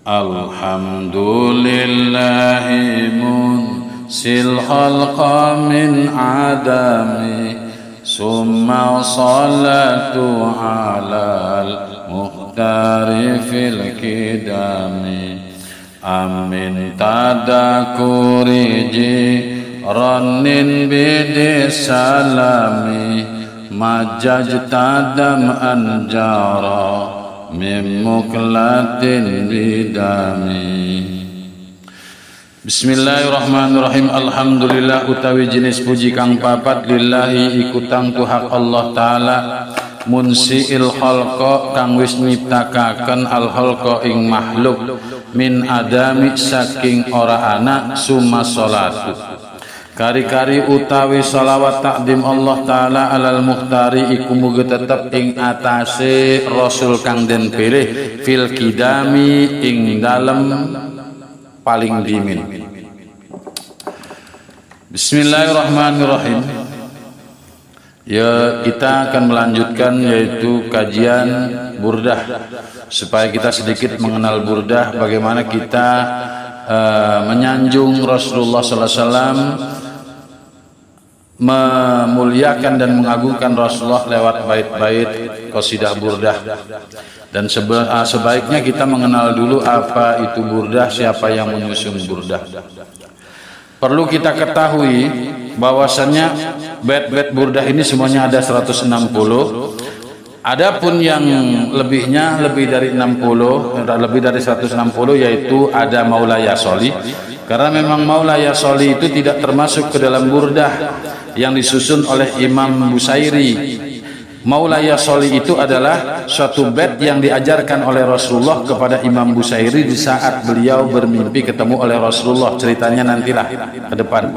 Alhamdulillahi munsil khalqa min adami, summa salatu alal muhtari fil kidami. Amin tadakuri jiranin bidis salami, majaj tadam anjara min muklatin bidami. Bismillahirrahmanirrahim. Alhamdulillah utawi jenis puji kang papat lillahi ikutang tu hak Allah Ta'ala munsiil khalqa kang wis nyiptakaken al khalqa ing makhluk min adami saking ora ana summa sholatu kari-kari utawi sholawat takdim Allah Ta'ala alal muhtari iku muga tetep ing atase rasul kang den pilih fil kidami ing dalem paling dimin. Bismillahirrahmanirrahim. Ya, kita akan melanjutkan yaitu kajian burdah supaya kita sedikit mengenal burdah, bagaimana kita menyanjung Rasulullah sallallahu alaihi wasallam, memuliakan dan mengagungkan Rasulullah lewat bait-bait qasidah burdah. Dan sebaiknya kita mengenal dulu apa itu burdah, siapa yang menyusun burdah. Perlu kita ketahui bahwasannya bait-bait burdah ini semuanya ada 160. Adapun yang lebihnya lebih dari 60, lebih dari 160, yaitu ada Maulaya Sholli. Karena memang Maulaya Sholli itu tidak termasuk ke dalam burdah yang disusun oleh Imam Busairi. Maulaya Sholli itu adalah suatu bait yang diajarkan oleh Rasulullah kepada Imam Busairi di saat beliau bermimpi ketemu oleh Rasulullah. Ceritanya nantilah ke depan.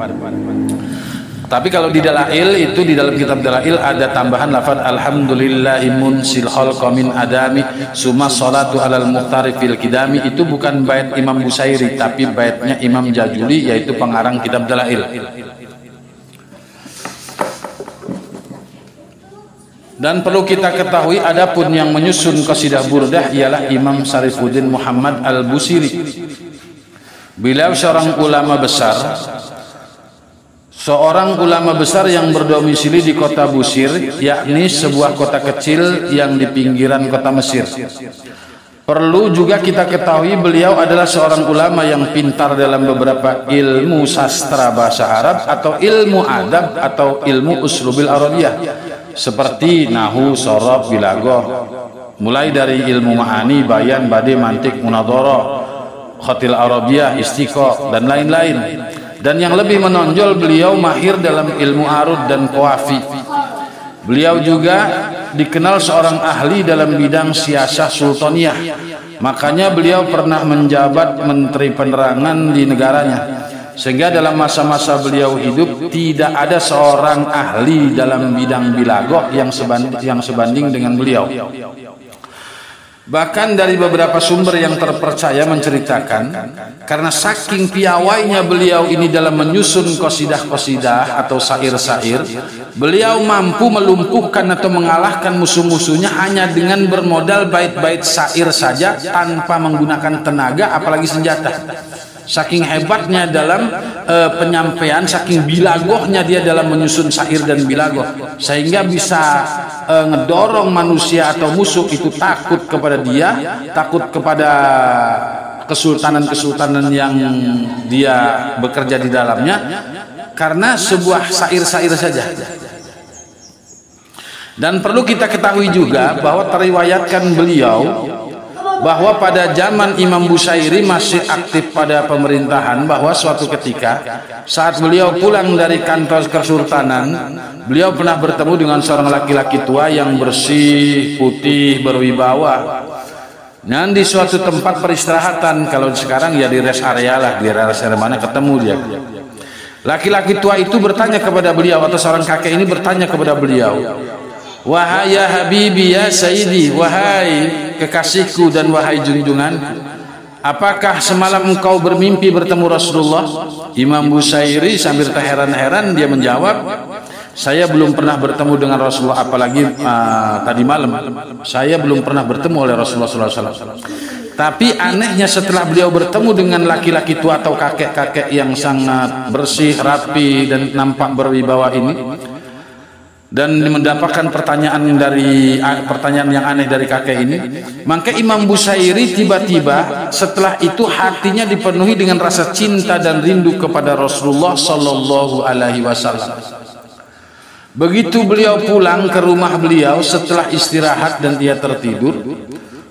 Tapi kalau di Dalail itu, di dalam kitab Dalail ada tambahan lafaz alhamdulillahi munsil khalqa min adami summa sholatu alal muhtari fil kidami. Itu bukan bait Imam Busairi tapi baitnya Imam Jajuli, yaitu pengarang kitab Dalail. Dan perlu kita ketahui adapun yang menyusun qasidah burdah ialah Imam Syarifuddin Muhammad Al-Busiri. Beliau seorang ulama besar, seorang ulama besar yang berdomisili di kota Busir, yakni sebuah kota kecil yang di pinggiran kota Mesir. Perlu juga kita ketahui beliau adalah seorang ulama yang pintar dalam beberapa ilmu sastra bahasa Arab atau ilmu adab atau ilmu uslubil arabiyah seperti nahu, sorof, bilaghah, mulai dari ilmu ma'ani, bayan, badi, mantik, munadharah, khatil arabiyah, istiqah dan lain-lain. Dan yang lebih menonjol, beliau mahir dalam ilmu arud dan qawafi. Beliau juga dikenal seorang ahli dalam bidang siasah sultaniyah. Makanya beliau pernah menjabat menteri penerangan di negaranya. Sehingga dalam masa-masa beliau hidup tidak ada seorang ahli dalam bidang bilaghah yang sebanding dengan beliau. Bahkan dari beberapa sumber yang terpercaya menceritakan, karena saking piawainya beliau ini dalam menyusun qasidah-qasidah atau syair-syair, beliau mampu melumpuhkan atau mengalahkan musuh-musuhnya hanya dengan bermodal bait-bait syair saja tanpa menggunakan tenaga apalagi senjata. Saking hebatnya dalam penyampaian, saking bilaghahnya dia dalam menyusun syair dan bilaghah, sehingga bisa ngedorong manusia atau musuh itu takut kepada dia, takut kepada kesultanan-kesultanan yang dia bekerja di dalamnya, karena sebuah syair-syair saja. Dan perlu kita ketahui juga bahwa teriwayatkan beliau bahwa pada zaman Imam Busairi masih aktif pada pemerintahan, bahwa suatu ketika saat beliau pulang dari kantor kesultanan, beliau pernah bertemu dengan seorang laki-laki tua yang bersih, putih, berwibawa. Dan di suatu tempat peristirahatan, kalau sekarang ya di rest area lah, di rest area mana ketemu dia. Laki-laki tua itu bertanya kepada beliau, atau seorang kakek ini bertanya kepada beliau, wahai ya habibi ya sayyidi, wahai kekasihku dan wahai junjunganku, apakah semalam engkau bermimpi bertemu Rasulullah? Imam Busairi sambil terheran-heran dia menjawab, saya belum pernah bertemu dengan Rasulullah, apalagi tadi malam saya belum pernah bertemu oleh Rasulullah SAW. Tapi anehnya setelah beliau bertemu dengan laki-laki tua atau kakek-kakek yang sangat bersih, rapi dan nampak berwibawa ini, dan mendapatkan pertanyaan yang aneh dari kakek ini, maka Imam Busairi tiba-tiba setelah itu hatinya dipenuhi dengan rasa cinta dan rindu kepada Rasulullah sallallahu alaihi wasallam. Begitu beliau pulang ke rumah beliau setelah istirahat dan dia tertidur,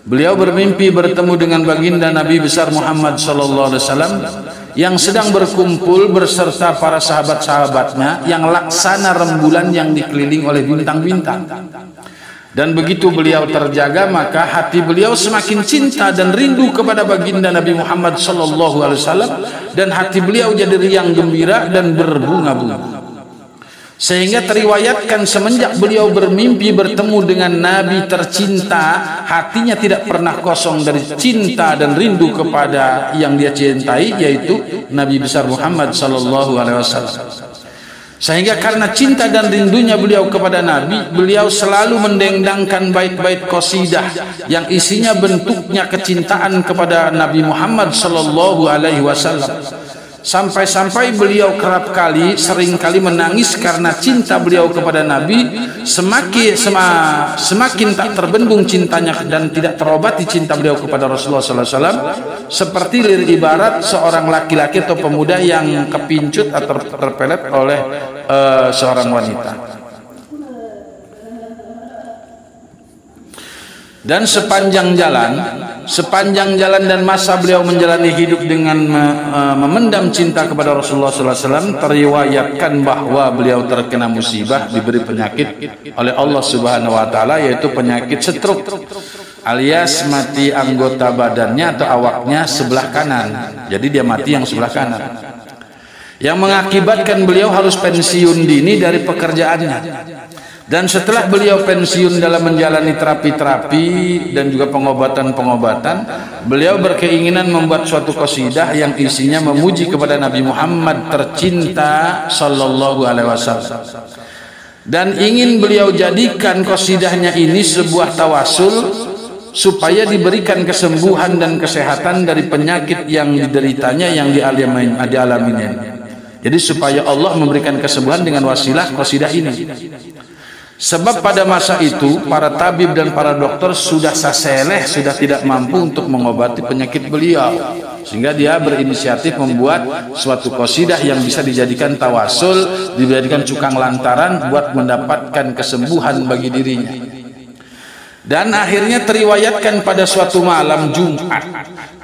beliau bermimpi bertemu dengan baginda Nabi besar Muhammad sallallahu alaihi wasallam yang sedang berkumpul berserta para sahabat-sahabatnya yang laksana rembulan yang dikelilingi oleh bintang-bintang. Dan begitu beliau terjaga, maka hati beliau semakin cinta dan rindu kepada baginda Nabi Muhammad sallallahu alaihi wasallam, dan hati beliau jadi riang gembira dan berbunga-bunga. Sehingga teriwayatkan semenjak beliau bermimpi bertemu dengan Nabi tercinta, hatinya tidak pernah kosong dari cinta dan rindu kepada yang dia cintai, yaitu Nabi besar Muhammad sallallahu alaihi wasallam. Sehingga karena cinta dan rindunya beliau kepada Nabi, beliau selalu mendendangkan bait-bait qasidah yang isinya bentuknya kecintaan kepada Nabi Muhammad sallallahu alaihi wasallam. Sampai-sampai beliau kerap kali, sering kali menangis karena cinta beliau kepada Nabi semakin tak terbendung cintanya dan tidak terobati cinta beliau kepada Rasulullah SAW, seperti ibarat seorang laki-laki atau pemuda yang kepincut atau terpelet oleh seorang wanita. Dan sepanjang jalan dan masa beliau menjalani hidup dengan memendam cinta kepada Rasulullah SAW, teriwayatkan bahwa beliau terkena musibah, diberi penyakit oleh Allah Subhanahu wa taala, yaitu penyakit stroke, alias mati anggota badannya atau awaknya sebelah kanan. Jadi dia mati yang sebelah kanan, yang mengakibatkan beliau harus pensiun dini dari pekerjaannya. Dan setelah beliau pensiun dalam menjalani terapi-terapi dan juga pengobatan-pengobatan, beliau berkeinginan membuat suatu qasidah yang isinya memuji kepada Nabi Muhammad tercinta sallallahu alaihi wasallam. Dan ingin beliau jadikan qasidahnya ini sebuah tawasul supaya diberikan kesembuhan dan kesehatan dari penyakit yang dideritanya, yang dialaminya. Jadi supaya Allah memberikan kesembuhan dengan wasilah qasidah ini. Sebab pada masa itu para tabib dan para dokter sudah saseleh, sudah tidak mampu untuk mengobati penyakit beliau, sehingga dia berinisiatif membuat suatu qasidah yang bisa dijadikan tawasul, dijadikan cukang lantaran buat mendapatkan kesembuhan bagi dirinya. Dan akhirnya teriwayatkan pada suatu malam Jumat,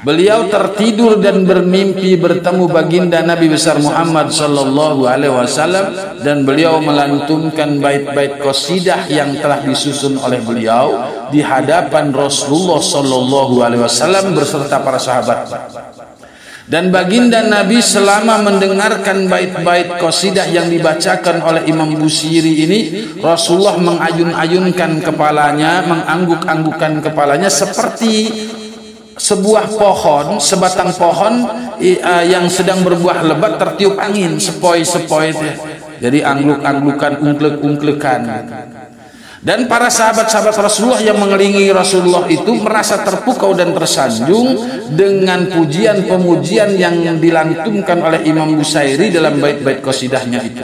beliau tertidur dan bermimpi bertemu baginda Nabi besar Muhammad sallallahu alaihi wasallam, dan beliau melantunkan bait-bait qasidah yang telah disusun oleh beliau di hadapan Rasulullah sallallahu alaihi wasallam beserta para sahabat. Dan baginda Nabi selama mendengarkan bait-bait qasidah yang dibacakan oleh Imam Busiri ini, Rasulullah mengayun-ayunkan kepalanya, mengangguk-anggukkan kepalanya seperti sebuah pohon, sebatang pohon yang sedang berbuah lebat tertiup angin, sepoi-sepoi. Jadi angluk-anglukan, ungklek-ungklekan. Dan para sahabat-sahabat Rasulullah yang mengelilingi Rasulullah itu merasa terpukau dan tersanjung dengan pujian-pemujian yang dilantunkan oleh Imam Busairi dalam bait-bait qasidahnya itu.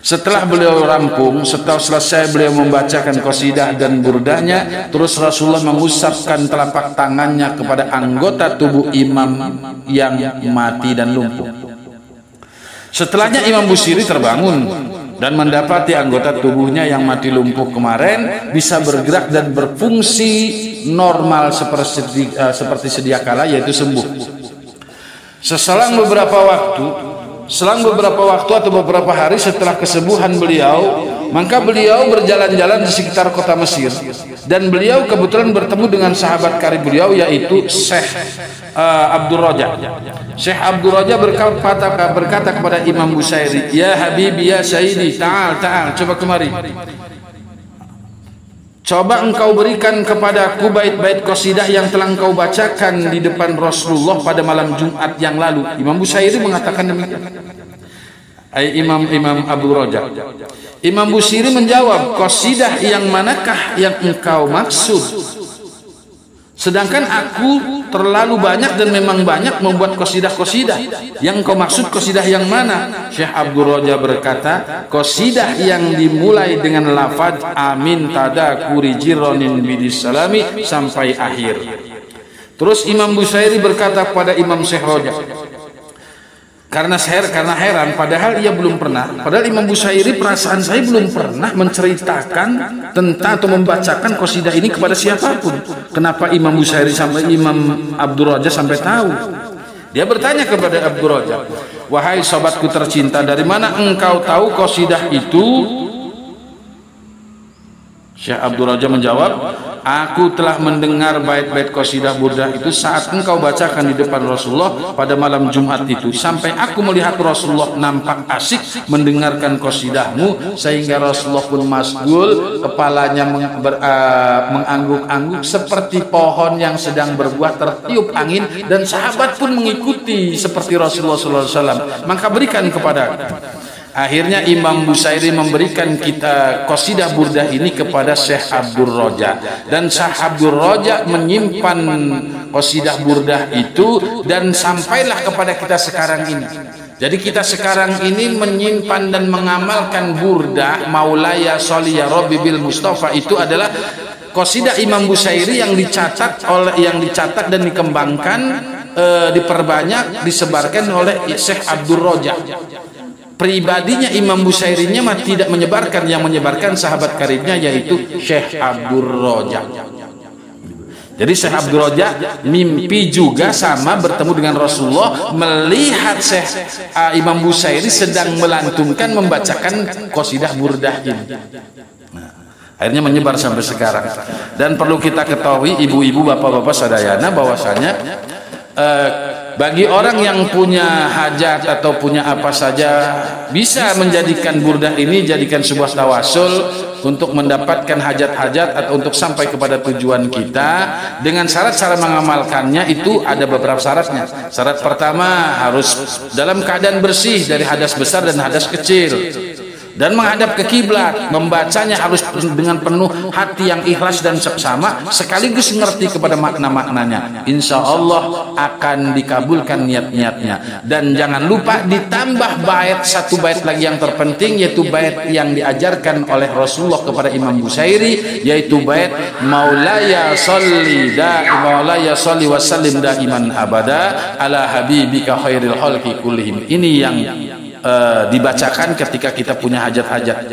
Setelah beliau rampung, setelah selesai beliau membacakan qasidah dan burdahnya, terus Rasulullah mengusapkan telapak tangannya kepada anggota tubuh imam yang mati dan lumpuh. Setelahnya Imam Busiri terbangun dan mendapati anggota tubuhnya yang mati lumpuh kemarin bisa bergerak dan berfungsi normal seperti sedia kala, yaitu sembuh. Selang beberapa waktu atau beberapa hari setelah kesembuhan beliau, maka beliau berjalan-jalan di sekitar kota Mesir, dan beliau kebetulan bertemu dengan sahabat karib beliau, yaitu Syekh Abdul Raja. Syekh Abdul Raja berkata kepada Imam Busairi, "Ya Habibi, ya Sayyidi, ta'al, coba kemari. Coba engkau berikan kepadaku bait-bait qasidah yang telah engkau bacakan di depan Rasulullah pada malam Jumat yang lalu." Imam Busairi mengatakan demikian. Imam Abdul Raja. Imam Busiri menjawab, "Qasidah yang manakah yang engkau maksud?" Sedangkan aku terlalu banyak dan memang banyak membuat qasidah-qasidah. Yang kau maksud qasidah yang mana? Syekh Abdul Raja berkata, qasidah yang dimulai dengan lafaz amin tadakuri jironin bidis salami sampai akhir. Terus Imam Busairi berkata kepada Imam Syekh Raja, karena heran, padahal ia belum pernah. Padahal Imam Busairi, perasaan saya belum pernah menceritakan tentang atau membacakan qasidah ini kepada siapapun. Kenapa Imam Busairi sampai Imam Abdul Raja sampai tahu? Dia bertanya kepada Abdul Raja, wahai sobatku tercinta, dari mana engkau tahu qasidah itu? Syekh Abdul Raja menjawab, aku telah mendengar bait-bait qasidah burdah itu saat engkau bacakan di depan Rasulullah pada malam Jumat itu, sampai aku melihat Rasulullah nampak asik mendengarkan qasidahmu, sehingga Rasulullah pun masgul, kepalanya mengangguk-angguk seperti pohon yang sedang berbuah tertiup angin, dan sahabat pun mengikuti seperti Rasulullah SAW. Maka berikan kepada aku. Akhirnya Imam Busairi memberikan kita qasidah burdah ini kepada Syekh Abdul Raja, dan Syekh Abdul Raja menyimpan qasidah burdah itu dan sampailah kepada kita sekarang ini. Jadi kita sekarang ini menyimpan dan mengamalkan burdah Maulaya Sholli ya Rabbi bil Mustafa, itu adalah qasidah Imam Busairi yang dicatat dan dikembangkan, diperbanyak, disebarkan oleh Syekh Abdul Raja. Pribadinya Imam Busairinya mah tidak menyebarkan, yang menyebarkan sahabat karibnya yaitu Syekh Abdul Raja. Jadi Syekh Abdul Raja mimpi juga sama bertemu dengan Rasulullah, melihat Syekh Imam Busairi sedang melantunkan membacakan qasidah burdah ini. Akhirnya menyebar sampai sekarang. Dan perlu kita ketahui ibu-ibu, bapak-bapak sadayana, bahwasanya bagi orang yang punya hajat atau punya apa saja, bisa menjadikan burdah ini jadikan sebuah tawasul untuk mendapatkan hajat-hajat atau untuk sampai kepada tujuan kita. Dengan syarat cara mengamalkannya itu ada beberapa syaratnya. Syarat pertama, harus dalam keadaan bersih dari hadas besar dan hadas kecil, dan menghadap ke kiblat. Membacanya harus dengan penuh hati yang ikhlas dan seksama, sekaligus mengerti kepada makna-maknanya. Insya Allah akan dikabulkan niat-niatnya. Dan jangan lupa ditambah satu bait lagi yang terpenting, yaitu bait yang diajarkan oleh Rasulullah kepada Imam Busairi, yaitu bait Maulaya Sholli wa sallim daiman abada ala habibika khairil khalqi kullihim. Ini yang dibacakan ketika kita punya hajat-hajat.